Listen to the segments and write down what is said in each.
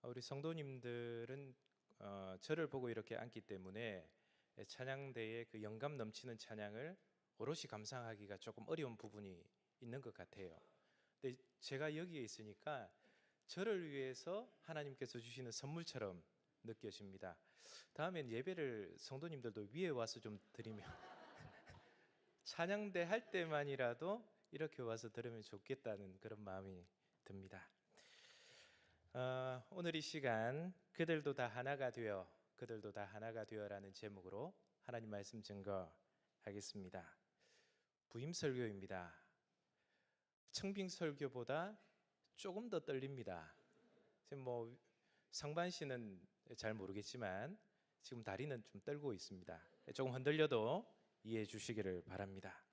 우리 성도님들은 저를 보고 이렇게 앉기 때문에 찬양대의 그 영감 넘치는 찬양을 오롯이 감상하기가 조금 어려운 부분이 있는 것 같아요. 근데 제가 여기에 있으니까 저를 위해서 하나님께서 주시는 선물처럼 느껴집니다. 다음엔 예배를 성도님들도 위에 와서 좀 드리면 찬양대 할 때만이라도 이렇게 와서 들으면 좋겠다는 그런 마음이 듭니다. 오늘 이 시간 그들도 다 하나가 되어 그들도 다 하나가 되어라는 제목으로 하나님 말씀 증거하겠습니다. 부임 설교입니다. 청빙 설교보다 조금 더 떨립니다. 지금 상반신은 잘 모르겠지만 지금 다리는 좀 떨고 있습니다. 조금 흔들려도 이해해 주시기를 바랍니다.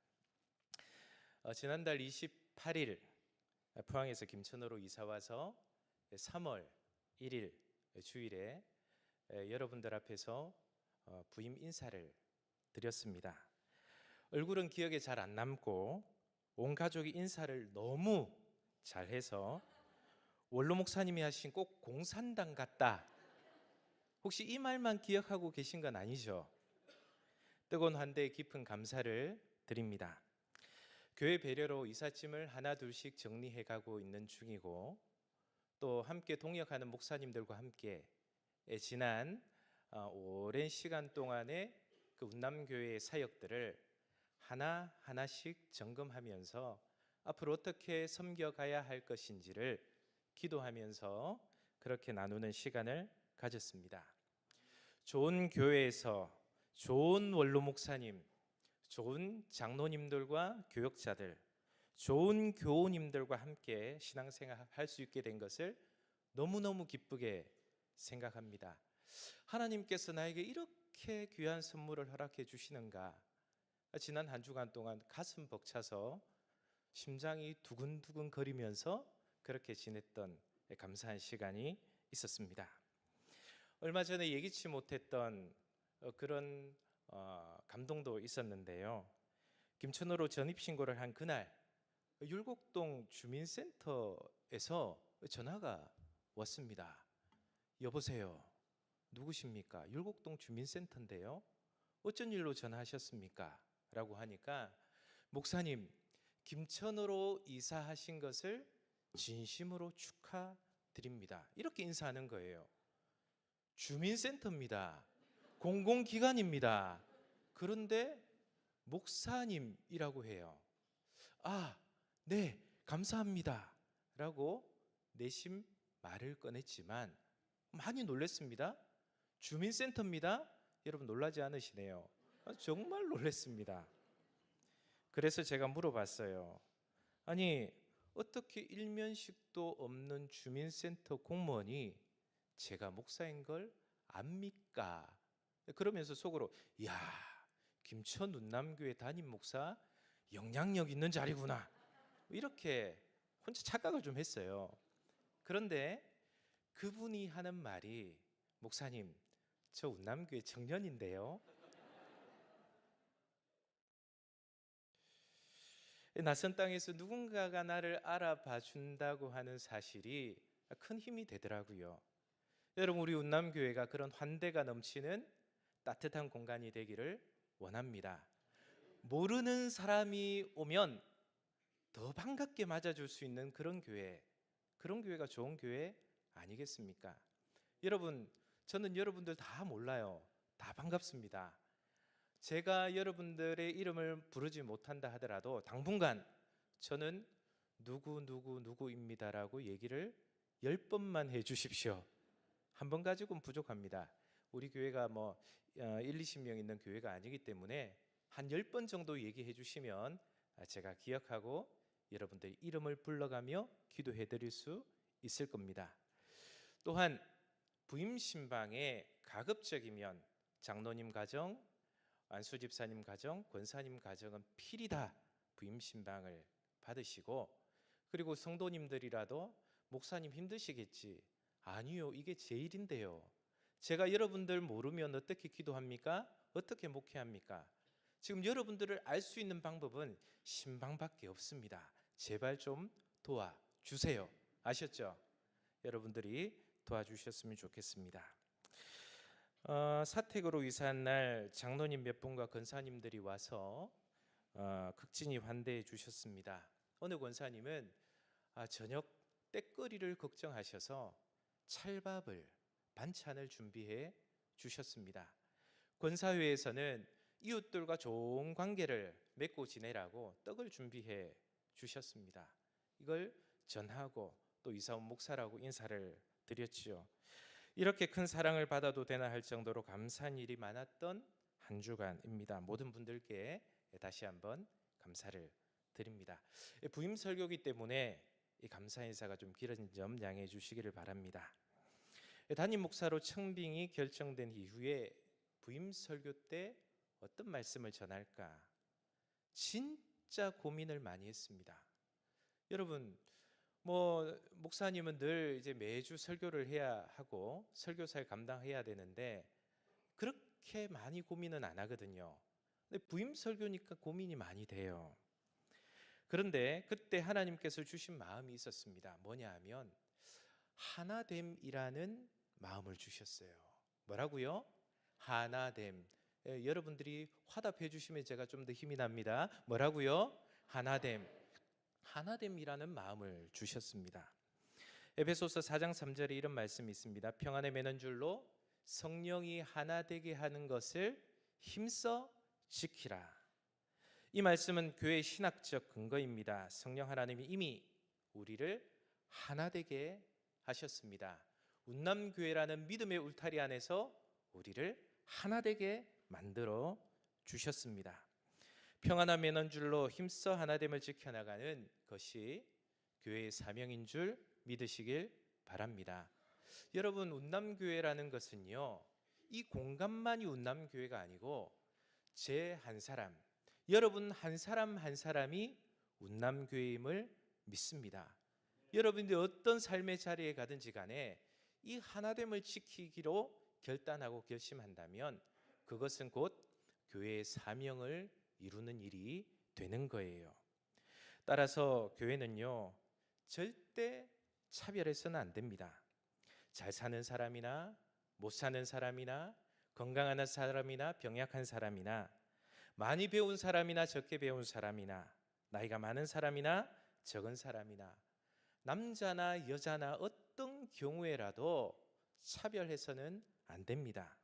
지난달 28일 포항에서 김천으로 이사 와서 3월 1일 주일에 여러분들 앞에서 부임 인사를 드렸습니다. 얼굴은 기억에 잘 안 남고 온 가족이 인사를 너무 잘해서 원로 목사님이 하신 꼭 공산당 같다. 혹시 이 말만 기억하고 계신 건 아니죠? 뜨거운 환대에 깊은 감사를 드립니다. 교회 배려로 이삿짐을 하나 둘씩 정리해 가고 있는 중이고 또 함께 동역하는 목사님들과 함께 지난 오랜 시간 동안의 그 운남교회의 사역들을 하나하나씩 점검하면서 앞으로 어떻게 섬겨가야 할 것인지를 기도하면서 그렇게 나누는 시간을 가졌습니다. 좋은 교회에서 좋은 원로 목사님, 좋은 장로님들과 교역자들, 좋은 교우님들과 함께 신앙생활 할 수 있게 된 것을 너무너무 기쁘게 생각합니다. 하나님께서 나에게 이렇게 귀한 선물을 허락해 주시는가. 지난 한 주간 동안 가슴 벅차서 심장이 두근두근 거리면서 그렇게 지냈던 감사한 시간이 있었습니다. 얼마 전에 예기치 못했던 그런 감동도 있었는데요. 김천으로 전입신고를 한 그날 율곡동 주민센터에서 전화가 왔습니다. 여보세요. 누구십니까? 율곡동 주민센터인데요. 어쩐 일로 전화하셨습니까? 라고 하니까 목사님, 김천으로 이사하신 것을 진심으로 축하드립니다. 이렇게 인사하는 거예요. 주민센터입니다. 공공기관입니다. 그런데 목사님이라고 해요. 아, 네, 감사합니다. 라고 내심 말을 꺼냈지만 많이 놀랐습니다. 주민센터입니다. 여러분 놀라지 않으시네요. 정말 놀랐습니다. 그래서 제가 물어봤어요. 아니, 어떻게 일면식도 없는 주민센터 공무원이 제가 목사인 걸 압니까? 그러면서 속으로 이야, 김천 운남교회 담임 목사 영향력 있는 자리구나, 이렇게 혼자 착각을 좀 했어요. 그런데 그분이 하는 말이 목사님, 저 운남교회 청년인데요. 낯선 땅에서 누군가가 나를 알아봐 준다고 하는 사실이 큰 힘이 되더라고요. 여러분, 우리 운남교회가 그런 환대가 넘치는 따뜻한 공간이 되기를 원합니다. 모르는 사람이 오면 더 반갑게 맞아줄 수 있는 그런 교회가 좋은 교회 아니겠습니까? 여러분, 저는 여러분들 다 몰라요. 다 반갑습니다. 제가 여러분들의 이름을 부르지 못한다 하더라도 당분간 저는 누구입니다라고 얘기를 10번만 해주십시오. 한 번 가지고는 부족합니다. 우리 교회가 1, 20명 있는 교회가 아니기 때문에 한 10번 정도 얘기해 주시면 제가 기억하고 여러분들의 이름을 불러가며 기도해 드릴 수 있을 겁니다. 또한 부임 신방에 가급적이면 장로님 가정, 안수 집사님 가정, 권사님 가정은 필히 다 부임 신방을 받으시고, 그리고 성도님들이라도 목사님 힘드시겠지. 아니요, 이게 제 일인데요. 제가 여러분들 모르면 어떻게 기도합니까? 어떻게 목회합니까? 지금 여러분들을 알 수 있는 방법은 신방밖에 없습니다. 제발 좀 도와주세요. 아셨죠? 여러분들이 도와주셨으면 좋겠습니다. 사택으로 이사한 날 장로님 몇 분과 권사님들이 와서 극진히 환대해 주셨습니다. 어느 권사님은 저녁 때거리를 걱정하셔서 찰밥을 반찬을 준비해 주셨습니다. 권사회에서는 이웃들과 좋은 관계를 맺고 지내라고 떡을 준비해 주셨습니다. 이걸 전하고 또 이사 온 목사라고 인사를 드렸지요. 이렇게 큰 사랑을 받아도 되나 할 정도로 감사한 일이 많았던 한 주간입니다. 모든 분들께 다시 한번 감사를 드립니다. 부임 설교기 때문에 이 감사 인사가 좀 길어진 점 양해해 주시기를 바랍니다. 담임 목사로 청빙이 결정된 이후에 부임 설교 때 어떤 말씀을 전할까 진짜 고민을 많이 했습니다. 여러분, 목사님은 늘 이제 매주 설교를 해야 하고 설교사를 감당해야 되는데 그렇게 많이 고민은 안 하거든요. 근데 부임 설교니까 고민이 많이 돼요. 그런데 그때 하나님께서 주신 마음이 있었습니다. 뭐냐 하면 하나됨이라는 마음을 주셨어요. 뭐라고요? 하나됨. 여러분들이 화답해 주시면 제가 좀 더 힘이 납니다. 뭐라고요? 하나됨. 하나됨이라는 마음을 주셨습니다. 에베소서 4장 3절에 이런 말씀이 있습니다. 평안에 매는 줄로 성령이 하나 되게 하는 것을 힘써 지키라. 이 말씀은 교회의 신학적 근거입니다. 성령 하나님이 이미 우리를 하나 되게 하셨습니다. 운남교회라는 믿음의 울타리 안에서 우리를 하나 되게 만들어 주셨습니다. 평안한 매는 줄로 힘써 하나됨을 지켜나가는 것이 교회의 사명인 줄 믿으시길 바랍니다. 여러분, 운남교회라는 것은요, 이 공간만이 운남교회가 아니고 제 한 사람, 여러분 한 사람 한 사람이 운남교회임을 믿습니다. 여러분들이 어떤 삶의 자리에 가든지 간에 이 하나됨을 지키기로 결단하고 결심한다면 그것은 곧 교회의 사명을 이루는 일이 되는 거예요. 따라서 교회는요, 절대 차별해서는 안 됩니다. 잘 사는 사람이나 못 사는 사람이나 건강한 사람이나 병약한 사람이나 많이 배운 사람이나 적게 배운 사람이나 나이가 많은 사람이나 적은 사람이나 남자나 여자나 어떤 경우에라도 차별해서는 안 됩니다.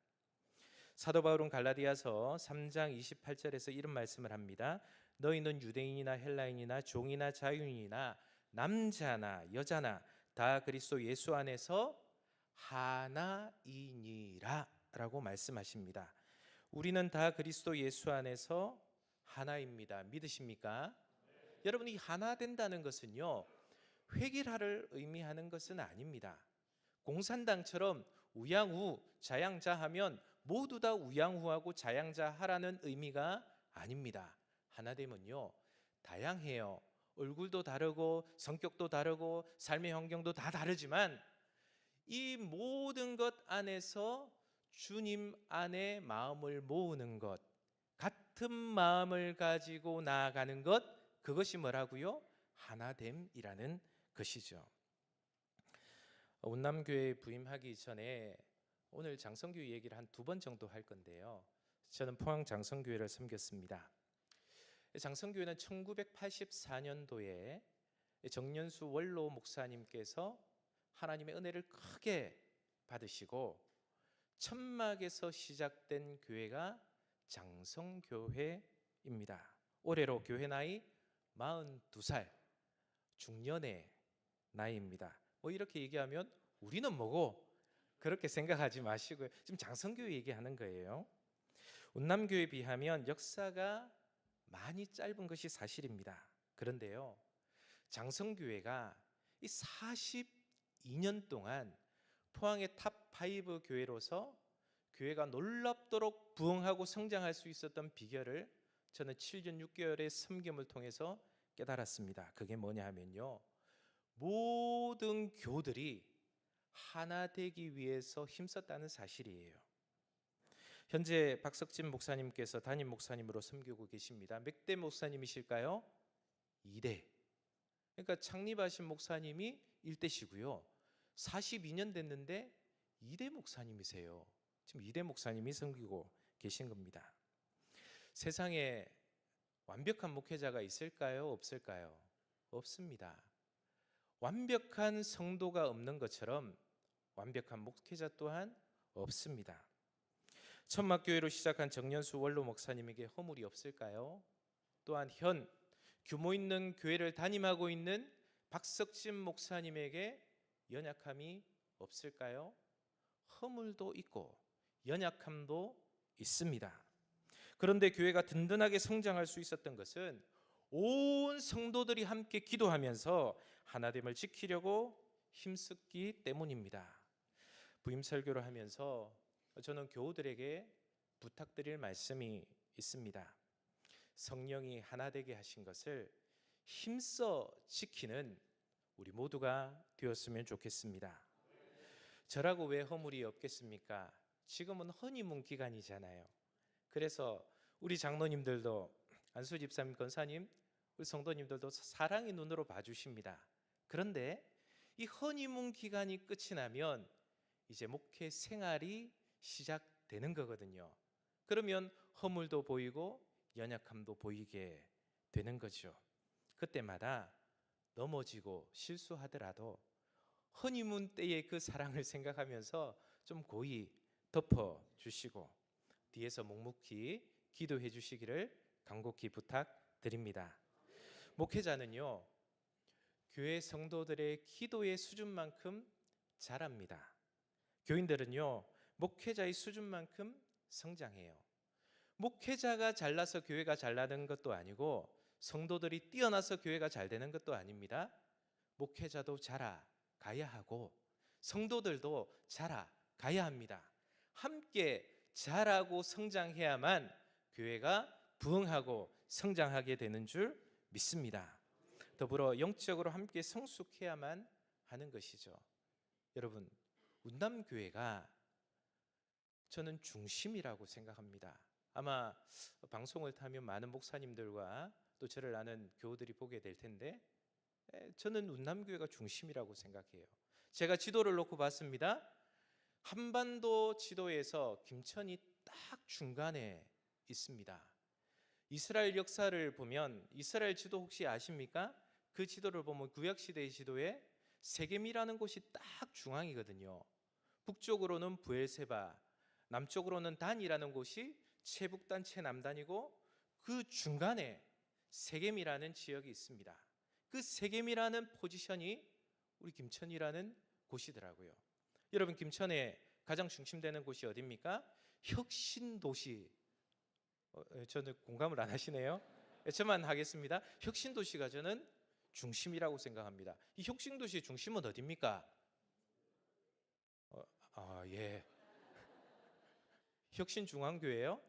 사도 바울은 갈라디아서 3장 28절에서 이런 말씀을 합니다. 너희는 유대인이나 헬라인이나 종이나 자유인이나 남자나 여자나 다 그리스도 예수 안에서 하나이니라 라고 말씀하십니다. 우리는 다 그리스도 예수 안에서 하나입니다. 믿으십니까? 여러분, 이 하나 된다는 것은요, 획일화를 의미하는 것은 아닙니다. 공산당처럼 우양우 자양자하면 모두 다 우양우하고 자양자하라는 의미가 아닙니다. 하나됨은요, 다양해요. 얼굴도 다르고 성격도 다르고 삶의 환경도 다 다르지만 이 모든 것 안에서 주님 안에 마음을 모으는 것, 같은 마음을 가지고 나아가는 것, 그것이 뭐라고요? 하나됨이라는 것이죠. 운남교회에 부임하기 전에 오늘 장성교회 얘기를 한 2번 정도 할 건데요. 저는 포항 장성교회를 섬겼습니다. 장성교회는 1984년도에 정년수 원로 목사님께서 하나님의 은혜를 크게 받으시고 천막에서 시작된 교회가 장성교회입니다. 올해로 교회 나이 42살, 중년의 나이입니다. 이렇게 얘기하면 우리는 뭐고 그렇게 생각하지 마시고요. 지금 장성교회 얘기하는 거예요. 운남교회에 비하면 역사가 많이 짧은 것이 사실입니다. 그런데요, 장성교회가 이 42년 동안 포항의 탑5 교회로서 교회가 놀랍도록 부흥하고 성장할 수 있었던 비결을 저는 7년 6개월의 섬김을 통해서 깨달았습니다. 그게 뭐냐 하면요, 모든 교들이 하나 되기 위해서 힘썼다는 사실이에요. 현재 박석진 목사님께서 담임 목사님으로 섬기고 계십니다. 몇 대 목사님이실까요? 2대. 그러니까 창립하신 목사님이 1대시고요. 42년 됐는데 2대 목사님이세요. 지금 2대 목사님이 섬기고 계신 겁니다. 세상에 완벽한 목회자가 있을까요? 없을까요? 없습니다. 완벽한 성도가 없는 것처럼 완벽한 목회자 또한 없습니다. 천막교회로 시작한 정년수 원로 목사님에게 허물이 없을까요? 또한 현 규모 있는 교회를 담임하고 있는 박석진 목사님에게 연약함이 없을까요? 허물도 있고 연약함도 있습니다. 그런데 교회가 든든하게 성장할 수 있었던 것은 온 성도들이 함께 기도하면서 하나됨을 지키려고 힘쓰기 때문입니다. 부임 설교를 하면서 저는 교우들에게 부탁드릴 말씀이 있습니다. 성령이 하나 되게 하신 것을 힘써 지키는 우리 모두가 되었으면 좋겠습니다. 저라고 왜 허물이 없겠습니까? 지금은 허니문 기간이잖아요. 그래서 우리 장로님들도, 안수 집사님, 권사님, 우리 성도님들도 사랑의 눈으로 봐주십니다. 그런데 이 허니문 기간이 끝이 나면 이제 목회 생활이 시작되는 거거든요. 그러면 허물도 보이고 연약함도 보이게 되는 거죠. 그때마다 넘어지고 실수하더라도 허니문 때의 그 사랑을 생각하면서 좀 고이 덮어주시고 뒤에서 묵묵히 기도해 주시기를 간곡히 부탁드립니다. 목회자는요, 교회 성도들의 기도의 수준만큼 자랍니다. 교인들은요, 목회자의 수준만큼 성장해요. 목회자가 잘나서 교회가 잘나는 것도 아니고 성도들이 뛰어나서 교회가 잘 되는 것도 아닙니다. 목회자도 자라가야 하고 성도들도 자라가야 합니다. 함께 자라고 성장해야만 교회가 부흥하고 성장하게 되는 줄 믿습니다. 더불어 영적으로 함께 성숙해야만 하는 것이죠. 여러분, 운남교회가 저는 중심이라고 생각합니다. 아마 방송을 타면 많은 목사님들과 또 저를 아는 교우들이 보게 될 텐데 저는 운남교회가 중심이라고 생각해요. 제가 지도를 놓고 봤습니다. 한반도 지도에서 김천이 딱 중간에 있습니다. 이스라엘 역사를 보면 이스라엘 지도 혹시 아십니까? 그 지도를 보면 구약시대의 지도에 세겜이라는 곳이 딱 중앙이거든요. 북쪽으로는 브엘세바, 남쪽으로는 단이라는 곳이 최북단 최남단이고 그 중간에 세겜이라는 지역이 있습니다. 그 세겜이라는 포지션이 우리 김천이라는 곳이더라고요. 여러분, 김천에 가장 중심되는 곳이 어디입니까? 혁신도시. 저는 공감을 안 하시네요. 저만 하겠습니다. 혁신도시가 저는 중심이라고 생각합니다. 이 혁신도시의 중심은 어디입니까? 예. 혁신중앙교회요?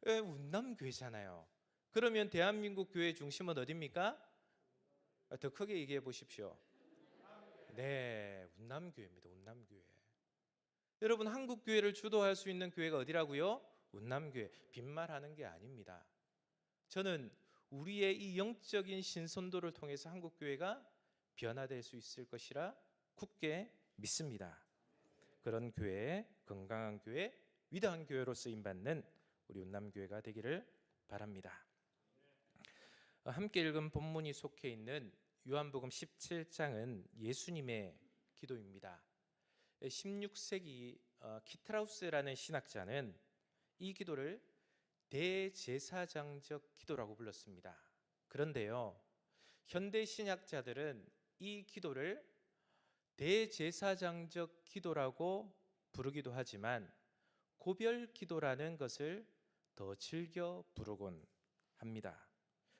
운남교회잖아요. 그러면 대한민국 교회의 중심은 어디입니까? 더 크게 얘기해 보십시오. 네, 운남교회입니다. 운남교회. 여러분, 한국교회를 주도할 수 있는 교회가 어디라고요? 운남교회. 빈말하는 게 아닙니다. 저는 우리의 이 영적인 신선도를 통해서 한국교회가 변화될 수 있을 것이라 굳게 믿습니다. 그런 교회, 건강한 교회, 위대한 교회로 쓰임받는 우리 운남교회가 되기를 바랍니다. 함께 읽은 본문이 속해 있는 요한복음 17장은 예수님의 기도입니다. 16세기 키트라우스라는 신학자는 이 기도를 대제사장적 기도라고 불렀습니다. 그런데요, 현대 신학자들은 이 기도를 대제사장적 기도라고 부르기도 하지만 고별 기도라는 것을 더 즐겨 부르곤 합니다.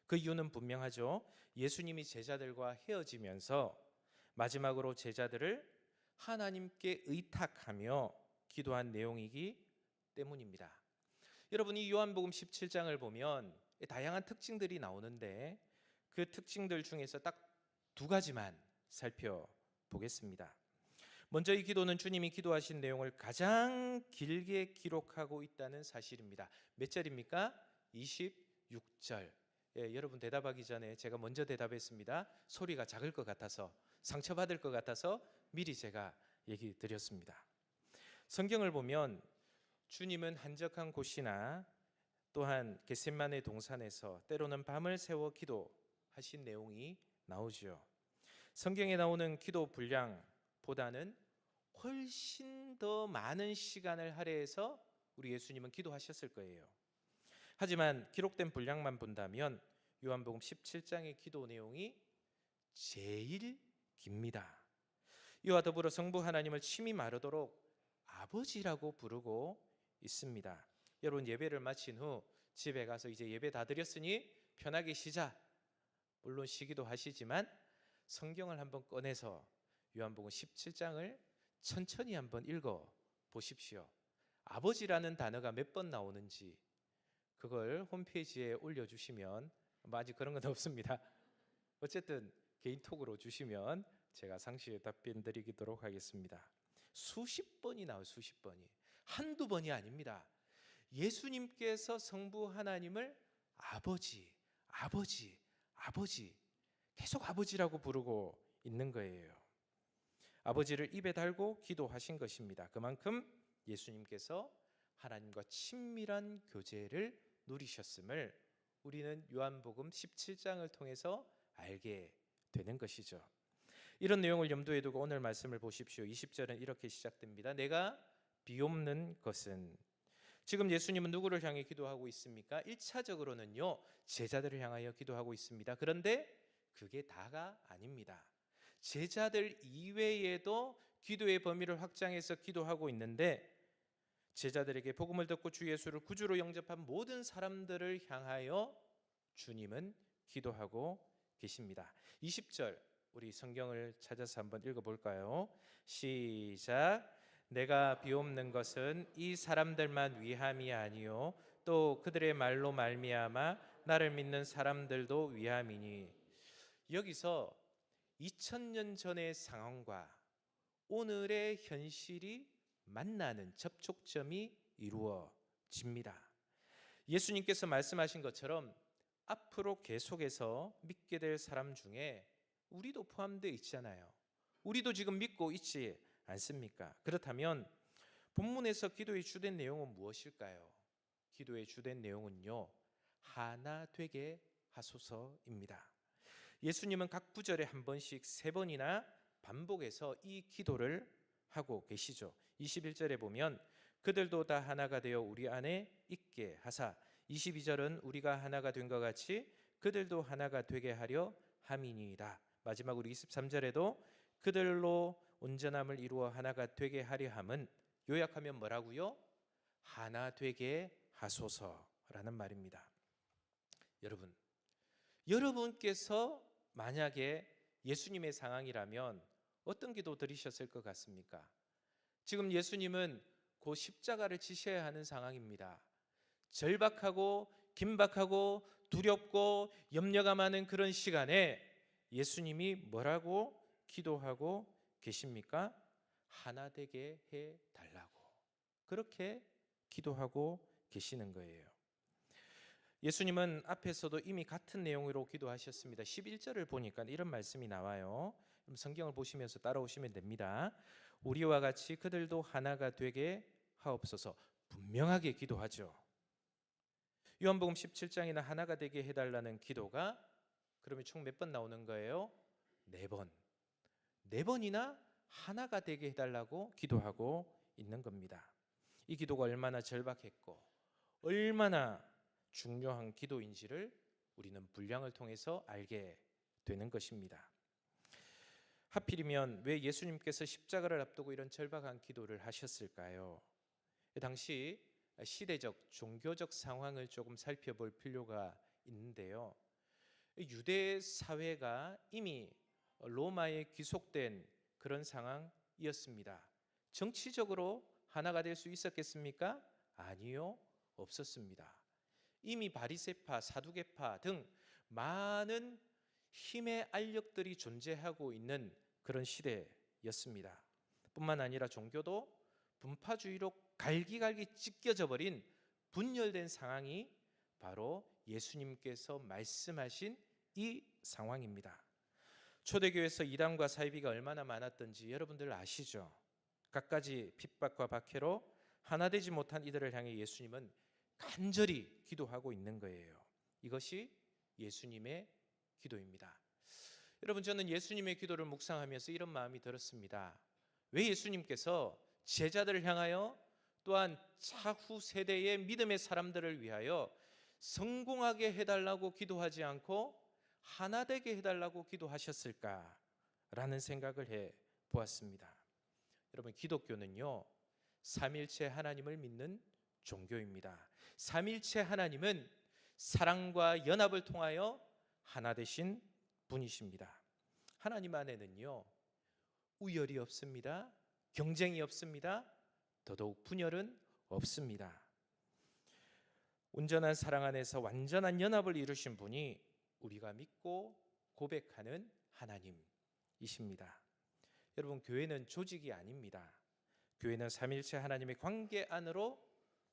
그 이유는 분명하죠. 예수님이 제자들과 헤어지면서 마지막으로 제자들을 하나님께 의탁하며 기도한 내용이기 때문입니다. 여러분, 이 요한복음 17장을 보면 다양한 특징들이 나오는데 그 특징들 중에서 딱 두 가지만 살펴보겠습니다. 먼저 이 기도는 주님이 기도하신 내용을 가장 길게 기록하고 있다는 사실입니다. 몇 절입니까? 26절. 여러분 대답하기 전에 제가 먼저 대답했습니다. 소리가 작을 것 같아서 상처받을 것 같아서 미리 제가 얘기 드렸습니다. 성경을 보면 주님은 한적한 곳이나 또한 겟세마네 동산에서 때로는 밤을 새워 기도하신 내용이 나오죠. 성경에 나오는 기도 분량보다는 훨씬 더 많은 시간을 할애해서 우리 예수님은 기도하셨을 거예요. 하지만 기록된 분량만 본다면 요한복음 17장의 기도 내용이 제일 깁니다. 이와 더불어 성부 하나님을 침이 마르도록 아버지라고 부르고 있습니다. 여러분, 예배를 마친 후 집에 가서 이제 예배 다 드렸으니 편하게 쉬자, 물론 쉬기도 하시지만 성경을 한번 꺼내서 요한복음 17장을 천천히 한번 읽어 보십시오. 아버지라는 단어가 몇 번 나오는지 그걸 홈페이지에 올려주시면, 아직 그런 건 없습니다. 어쨌든 개인톡으로 주시면 제가 상시에 답변 드리도록 하겠습니다. 수십 번이 나와요. 수십 번이. 한두 번이 아닙니다. 예수님께서 성부 하나님을 아버지, 아버지, 아버지, 계속 아버지라고 부르고 있는 거예요. 아버지를 입에 달고 기도하신 것입니다. 그만큼 예수님께서 하나님과 친밀한 교제를 누리셨음을 우리는 요한복음 17장을 통해서 알게 되는 것이죠. 이런 내용을 염두에 두고 오늘 말씀을 보십시오. 20절은 이렇게 시작됩니다. 내가 비옵는 것은, 지금 예수님은 누구를 향해 기도하고 있습니까? 1차적으로는요, 제자들을 향하여 기도하고 있습니다. 그런데 그게 다가 아닙니다. 제자들 이외에도 기도의 범위를 확장해서 기도하고 있는데, 제자들에게 복음을 듣고 주 예수를 구주로 영접한 모든 사람들을 향하여 주님은 기도하고 계십니다. 20절 우리 성경을 찾아서 한번 읽어볼까요? 시작. 내가 비옵는 것은 이 사람들만 위함이 아니요 또 그들의 말로 말미암아 나를 믿는 사람들도 위함이니. 여기서 2000년 전의 상황과 오늘의 현실이 만나는 접촉점이 이루어집니다. 예수님께서 말씀하신 것처럼 앞으로 계속해서 믿게 될 사람 중에 우리도 포함되어 있잖아요. 우리도 지금 믿고 있지 않습니까? 그렇다면 본문에서 기도의 주된 내용은 무엇일까요? 기도의 주된 내용은요, 하나 되게 하소서입니다. 예수님은 각 구절에 한 번씩 3번이나 반복해서 이 기도를 하고 계시죠. 21절에 보면 그들도 다 하나가 되어 우리 안에 있게 하사, 22절은 우리가 하나가 된 것 같이 그들도 하나가 되게 하려 함이니이다. 마지막으로 23절에도 그들로 온전함을 이루어 하나가 되게 하려 함은, 요약하면 뭐라고요? 하나 되게 하소서라는 말입니다. 여러분께서 만약에 예수님의 상황이라면 어떤 기도 드리셨을 것 같습니까? 지금 예수님은 그 십자가를 지셔야 하는 상황입니다. 절박하고 긴박하고 두렵고 염려가 많은 그런 시간에 예수님이 뭐라고 기도하고 계십니까? 하나 되게 해달라고, 그렇게 기도하고 계시는 거예요. 예수님은 앞에서도 이미 같은 내용으로 기도하셨습니다. 11절을 보니까 이런 말씀이 나와요. 성경을 보시면서 따라오시면 됩니다. 우리와 같이 그들도 하나가 되게 하옵소서. 분명하게 기도하죠. 요한복음 17장에는 하나가 되게 해달라는 기도가 그러면 총 몇 번 나오는 거예요? 4번. 4번이나 하나가 되게 해달라고 기도하고 있는 겁니다. 이 기도가 얼마나 절박했고 얼마나 중요한 기도인지를 우리는 분량을 통해서 알게 되는 것입니다. 하필이면 왜 예수님께서 십자가를 앞두고 이런 절박한 기도를 하셨을까요? 당시 시대적, 종교적 상황을 조금 살펴볼 필요가 있는데요. 유대 사회가 이미 로마에 귀속된 그런 상황이었습니다. 정치적으로 하나가 될 수 있었겠습니까? 아니요, 없었습니다. 이미 바리새파, 사두개파 등 많은 힘의 알력들이 존재하고 있는 그런 시대였습니다. 뿐만 아니라 종교도 분파주의로 갈기갈기 찢겨져 버린 분열된 상황이 바로 예수님께서 말씀하신 이 상황입니다. 초대교회에서 이단과 사이비가 얼마나 많았던지 여러분들 아시죠? 갖가지 핍박과 박해로 하나 되지 못한 이들을 향해 예수님은 간절히 기도하고 있는 거예요. 이것이 예수님의 기도입니다. 여러분, 저는 예수님의 기도를 묵상하면서 이런 마음이 들었습니다. 왜 예수님께서 제자들을 향하여 또한 차후 세대의 믿음의 사람들을 위하여 성공하게 해달라고 기도하지 않고 하나 되게 해달라고 기도하셨을까라는 생각을 해 보았습니다. 여러분, 기독교는요, 삼일체 하나님을 믿는 종교입니다. 삼일체 하나님은 사랑과 연합을 통하여 하나 되신 분이십니다. 하나님 안에는요, 우열이 없습니다. 경쟁이 없습니다. 더더욱 분열은 없습니다. 온전한 사랑 안에서 완전한 연합을 이루신 분이 우리가 믿고 고백하는 하나님이십니다. 여러분, 교회는 조직이 아닙니다. 교회는 삼일체 하나님의 관계 안으로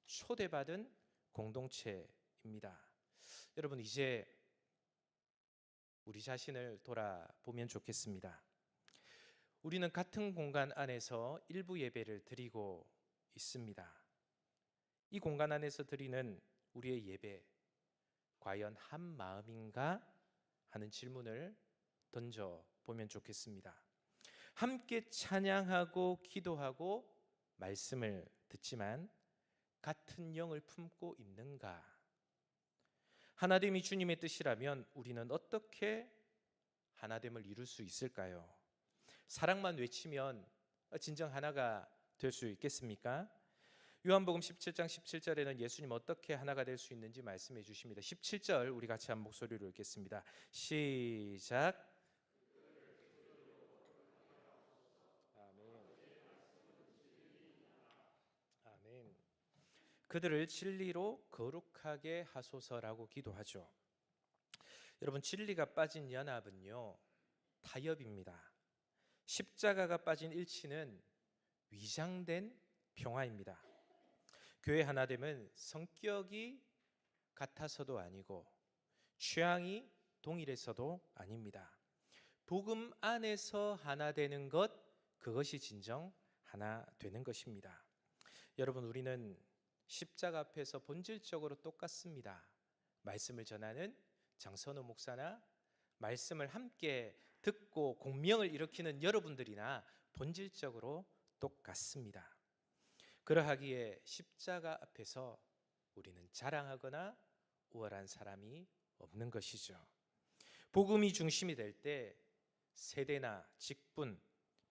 초대받은 공동체입니다. 여러분, 이제 우리 자신을 돌아보면 좋겠습니다. 우리는 같은 공간 안에서 일부 예배를 드리고 있습니다. 이 공간 안에서 드리는 우리의 예배, 과연 한 마음인가 하는 질문을 던져보면 좋겠습니다. 함께 찬양하고 기도하고 말씀을 듣지만 같은 영을 품고 있는가? 하나됨이 주님의 뜻이라면 우리는 어떻게 하나됨을 이룰 수 있을까요? 사랑만 외치면 진정 하나가 될 수 있겠습니까? 요한복음 17장 17절에는 예수님 어떻게 하나가 될 수 있는지 말씀해 주십니다. 17절 우리 같이 한 목소리로 읽겠습니다. 시작. 아멘. 그들을 진리로 거룩하게 하소서라고 기도하죠. 여러분, 진리가 빠진 연합은요, 타협입니다. 십자가가 빠진 일치는 위장된 평화입니다. 교회 하나됨은 성격이 같아서도 아니고 취향이 동일해서도 아닙니다. 복음 안에서 하나 되는 것, 그것이 진정 하나 되는 것입니다. 여러분, 우리는 십자가 앞에서 본질적으로 똑같습니다. 말씀을 전하는 장선호 목사나 말씀을 함께 듣고 공명을 일으키는 여러분들이나 본질적으로 똑같습니다. 그러하기에 십자가 앞에서 우리는 자랑하거나 우월한 사람이 없는 것이죠. 복음이 중심이 될 때 세대나 직분,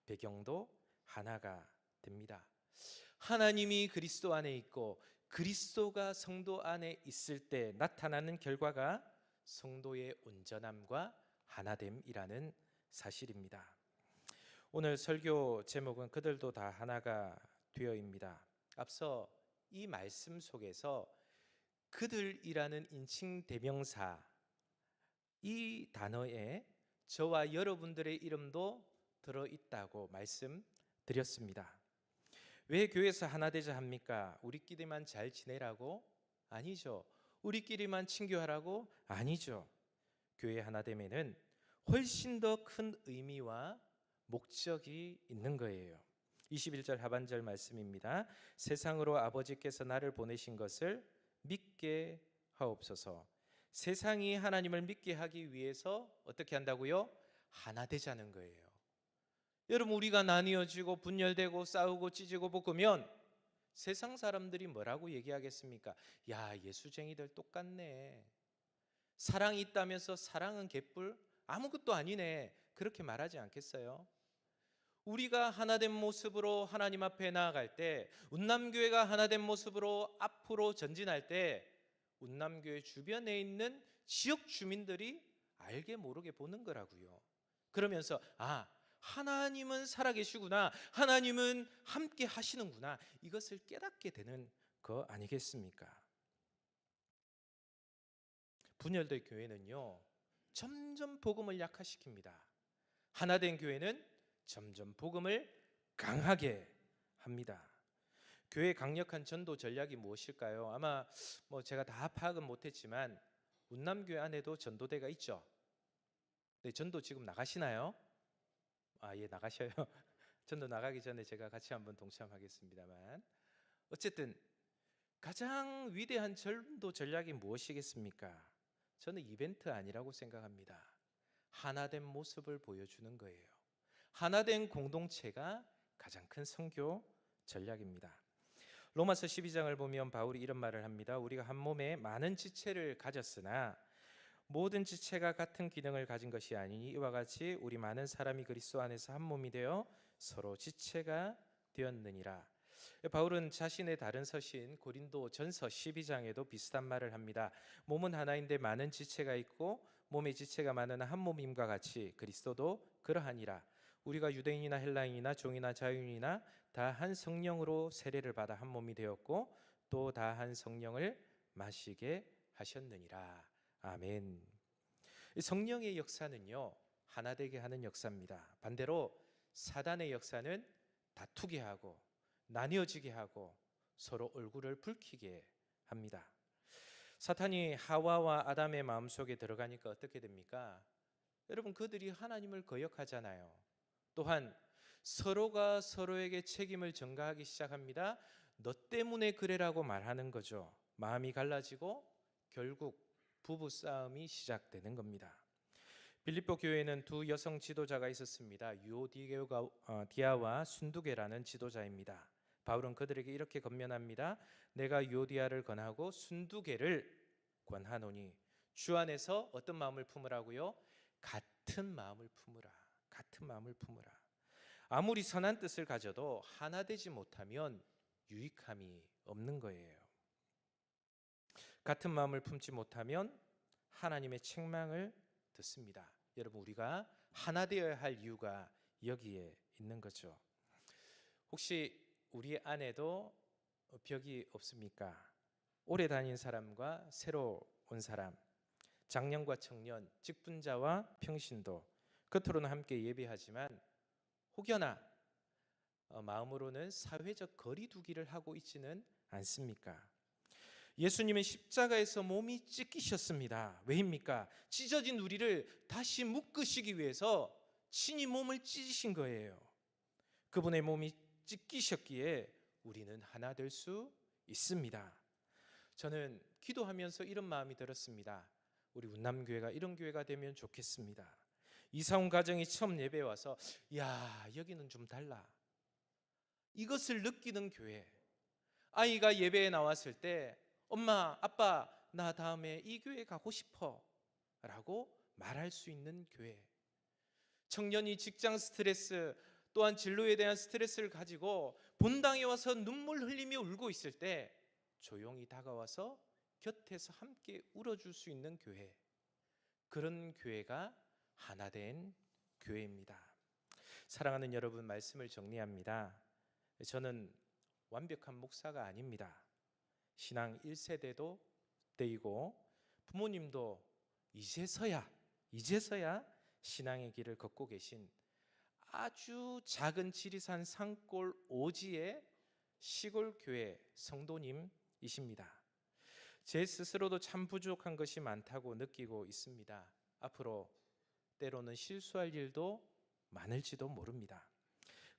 배경도 하나가 됩니다. 하나님이 그리스도 안에 있고 그리스도가 성도 안에 있을 때 나타나는 결과가 성도의 온전함과 하나됨이라는 사실입니다. 오늘 설교 제목은 그들도 다 하나가 되어입니다. 앞서 이 말씀 속에서 그들이라는 인칭 대명사, 이 단어에 저와 여러분들의 이름도 들어있다고 말씀드렸습니다. 왜 교회에서 하나 되자 합니까? 우리끼리만 잘 지내라고? 아니죠. 우리끼리만 친교하라고? 아니죠. 교회 하나됨에는 훨씬 더 큰 의미와 목적이 있는 거예요. 21절 하반절 말씀입니다. 세상으로 아버지께서 나를 보내신 것을 믿게 하옵소서. 세상이 하나님을 믿게 하기 위해서 어떻게 한다고요? 하나 되자는 거예요. 여러분, 우리가 나뉘어지고 분열되고 싸우고 찢고 볶으면 세상 사람들이 뭐라고 얘기하겠습니까? 야, 예수쟁이들 똑같네. 사랑이 있다면서 사랑은 개뿔? 아무것도 아니네. 그렇게 말하지 않겠어요? 우리가 하나된 모습으로 하나님 앞에 나아갈 때, 운남교회가 하나된 모습으로 앞으로 전진할 때 운남교회 주변에 있는 지역 주민들이 알게 모르게 보는 거라고요. 그러면서 하나님은 살아계시구나, 하나님은 함께 하시는구나, 이것을 깨닫게 되는 거 아니겠습니까? 분열된 교회는요, 점점 복음을 약화시킵니다. 하나된 교회는 점점 복음을 강하게 합니다. 교회의 강력한 전도 전략이 무엇일까요? 아마 제가 다 파악은 못했지만 운남교회 안에도 전도대가 있죠. 네, 전도 지금 나가시나요? 아, 예, 나가셔요. 전도 나가기 전에 제가 같이 한번 동참하겠습니다만, 어쨌든 가장 위대한 전도 전략이 무엇이겠습니까? 저는 이벤트 아니라고 생각합니다. 하나된 모습을 보여주는 거예요. 하나된 공동체가 가장 큰 선교 전략입니다. 로마서 12장을 보면 바울이 이런 말을 합니다. 우리가 한 몸에 많은 지체를 가졌으나 모든 지체가 같은 기능을 가진 것이 아니니 이와 같이 우리 많은 사람이 그리스도 안에서 한 몸이 되어 서로 지체가 되었느니라. 바울은 자신의 다른 서신 고린도 전서 12장에도 비슷한 말을 합니다. 몸은 하나인데 많은 지체가 있고 몸의 지체가 많은 한 몸임과 같이 그리스도도 그러하니라. 우리가 유대인이나 헬라인이나 종이나 자유인이나 다 한 성령으로 세례를 받아 한 몸이 되었고 또 다 한 성령을 마시게 하셨느니라. 아멘. 성령의 역사는요, 하나 되게 하는 역사입니다. 반대로 사단의 역사는 다투게 하고 나뉘어지게 하고 서로 얼굴을 붉히게 합니다. 사탄이 하와와 아담의 마음속에 들어가니까 어떻게 됩니까? 여러분, 그들이 하나님을 거역하잖아요. 또한 서로가 서로에게 책임을 전가하기 시작합니다. 너 때문에 그래라고 말하는 거죠. 마음이 갈라지고 결국 부부 싸움이 시작되는 겁니다. 빌립보 교회에는 두 여성 지도자가 있었습니다. 유오디아와 순두계라는 지도자입니다. 바울은 그들에게 이렇게 권면합니다. 내가 유오디아를 권하고 순두계를 권하노니 주 안에서 어떤 마음을 품으라고요? 같은 마음을 품으라. 같은 마음을 품으라. 아무리 선한 뜻을 가져도 하나 되지 못하면 유익함이 없는 거예요. 같은 마음을 품지 못하면 하나님의 책망을 듣습니다. 여러분, 우리가 하나 되어야 할 이유가 여기에 있는 거죠. 혹시 우리 안에도 벽이 없습니까? 오래 다닌 사람과 새로 온 사람, 장년과 청년, 직분자와 평신도, 겉으로는 함께 예배하지만 혹여나 마음으로는 사회적 거리두기를 하고 있지는 않습니까? 예수님은 십자가에서 몸이 찢기셨습니다. 왜입니까? 찢어진 우리를 다시 묶으시기 위해서 친히 몸을 찢으신 거예요. 그분의 몸이 찢기셨기에 우리는 하나 될 수 있습니다. 저는 기도하면서 이런 마음이 들었습니다. 우리 운남교회가 이런 교회가 되면 좋겠습니다. 이사 온 가정이 처음 예배에 와서 야, 여기는 좀 달라. 이것을 느끼는 교회. 아이가 예배에 나왔을 때 엄마, 아빠, 나 다음에 이 교회 가고 싶어 라고 말할 수 있는 교회. 청년이 직장 스트레스 또한 진로에 대한 스트레스를 가지고 본당에 와서 눈물 흘리며 울고 있을 때 조용히 다가와서 곁에서 함께 울어줄 수 있는 교회. 그런 교회가 하나 된 교회입니다. 사랑하는 여러분, 말씀을 정리합니다. 저는 완벽한 목사가 아닙니다. 신앙 1세대도 되고 부모님도 이제서야 신앙의 길을 걷고 계신 아주 작은 지리산 산골 오지의 시골 교회 성도님이십니다. 제 스스로도 참 부족한 것이 많다고 느끼고 있습니다. 앞으로 때로는 실수할 일도 많을지도 모릅니다.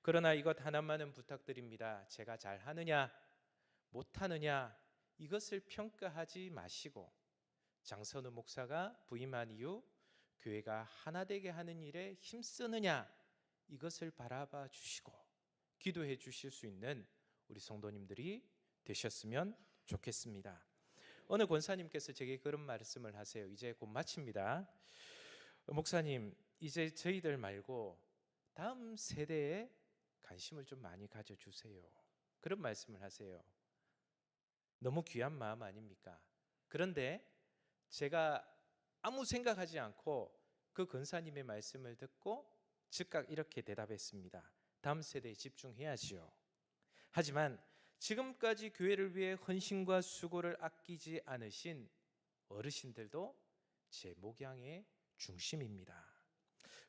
그러나 이것 하나만은 부탁드립니다. 제가 잘하느냐 못하느냐 이것을 평가하지 마시고 장선우 목사가 부임한 이후 교회가 하나 되게 하는 일에 힘쓰느냐 이것을 바라봐 주시고 기도해 주실 수 있는 우리 성도님들이 되셨으면 좋겠습니다. 어느 권사님께서 제게 그런 말씀을 하세요. 이제 곧 마칩니다. 목사님, 이제 저희들 말고 다음 세대에 관심을 좀 많이 가져주세요. 그런 말씀을 하세요. 너무 귀한 마음 아닙니까? 그런데 제가 아무 생각하지 않고 그 권사님의 말씀을 듣고 즉각 이렇게 대답했습니다. 다음 세대에 집중해야지요. 하지만 지금까지 교회를 위해 헌신과 수고를 아끼지 않으신 어르신들도 제 목양의 중심입니다.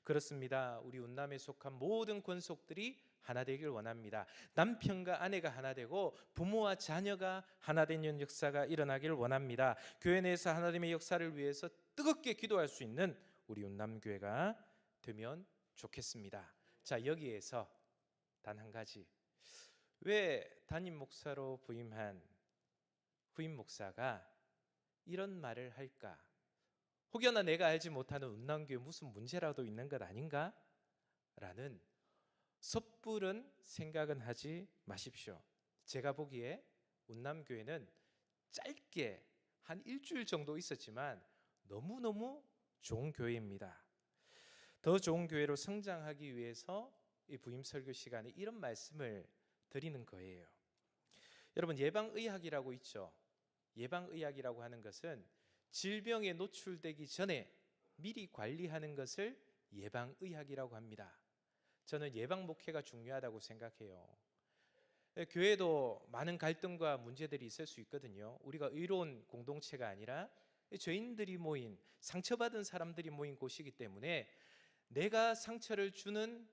그렇습니다. 우리 운남에 속한 모든 권속들이 하나 되길 원합니다. 남편과 아내가 하나 되고 부모와 자녀가 하나 되는 역사가 일어나길 원합니다. 교회 내에서 하나님의 역사를 위해서 뜨겁게 기도할 수 있는 우리 운남교회가 되면 좋겠습니다. 자, 여기에서 단 한 가지, 왜 담임 목사로 부임한 후임 목사가 이런 말을 할까? 혹여나 내가 알지 못하는 운남교회 무슨 문제라도 있는 것 아닌가? 라는 섣부른 생각은 하지 마십시오. 제가 보기에 운남교회는 짧게 한 일주일 정도 있었지만 너무너무 좋은 교회입니다. 더 좋은 교회로 성장하기 위해서 이 부임 설교 시간에 이런 말씀을 드리는 거예요. 여러분, 예방의학이라고 있죠. 예방의학이라고 하는 것은 질병에 노출되기 전에 미리 관리하는 것을 예방의학이라고 합니다. 저는 예방 목회가 중요하다고 생각해요. 교회도 많은 갈등과 문제들이 있을 수 있거든요. 우리가 의로운 공동체가 아니라 죄인들이 모인, 상처받은 사람들이 모인 곳이기 때문에 내가 상처를 주는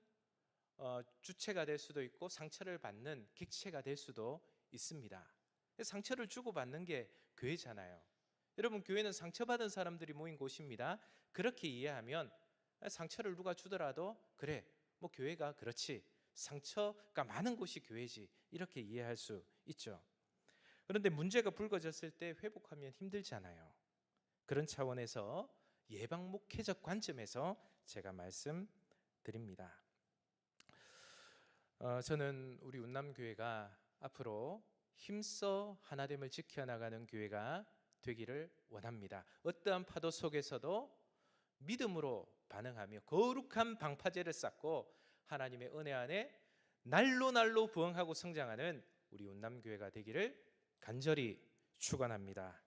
주체가 될 수도 있고 상처를 받는 객체가 될 수도 있습니다. 상처를 주고받는 게 교회잖아요. 여러분, 교회는 상처받은 사람들이 모인 곳입니다. 그렇게 이해하면 상처를 누가 주더라도 그래, 뭐 교회가 그렇지, 상처가 많은 곳이 교회지, 이렇게 이해할 수 있죠. 그런데 문제가 불거졌을 때 회복하면 힘들잖아요. 그런 차원에서 예방 목회적 관점에서 제가 말씀드립니다. 저는 우리 운남교회가 앞으로 힘써 하나됨을 지켜나가는 교회가 되기를 원합니다. 어떠한 파도 속에서도 믿음으로 반응하며 거룩한 방파제를 쌓고 하나님의 은혜 안에 날로 부흥하고 성장하는 우리 운남교회가 되기를 간절히 축원합니다.